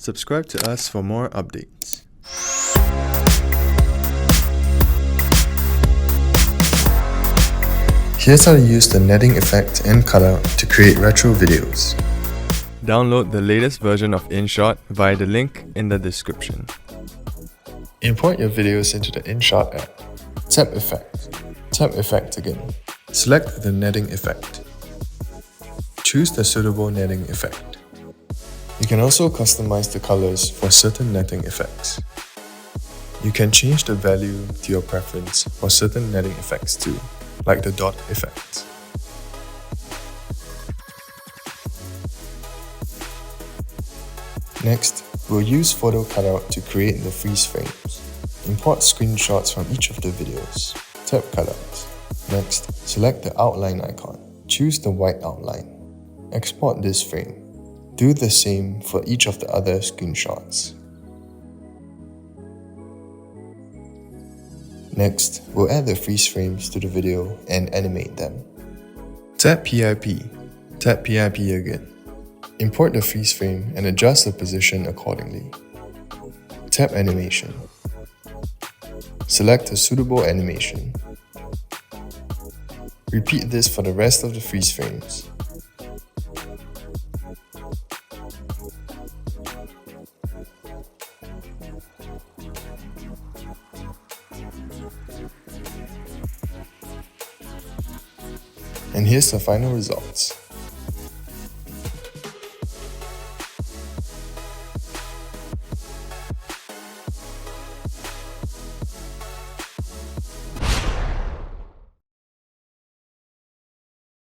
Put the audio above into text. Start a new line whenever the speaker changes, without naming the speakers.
Subscribe to us for more updates. Here's how to use the netting effect and cutout to create retro videos. Download the latest version of InShot via the link in the description. Import your videos into the InShot app. Tap Effect. Tap Effect again. Select the netting effect. Choose the suitable netting effect. You can also customize the colors for certain netting effects. You can change the value to your preference for certain netting effects too, like the dot effect. Next, we'll use photo cutout to create the freeze frames. Import screenshots from each of the videos. Tap Cutout. Next, select the outline icon. Choose the white outline. Export this frame. Do the same for each of the other screenshots. Next, we'll add the freeze frames to the video and animate them. Tap PIP. Tap PIP again. Import the freeze frame and adjust the position accordingly. Tap Animation. Select a suitable animation. Repeat this for the rest of the freeze frames. And here's the final results.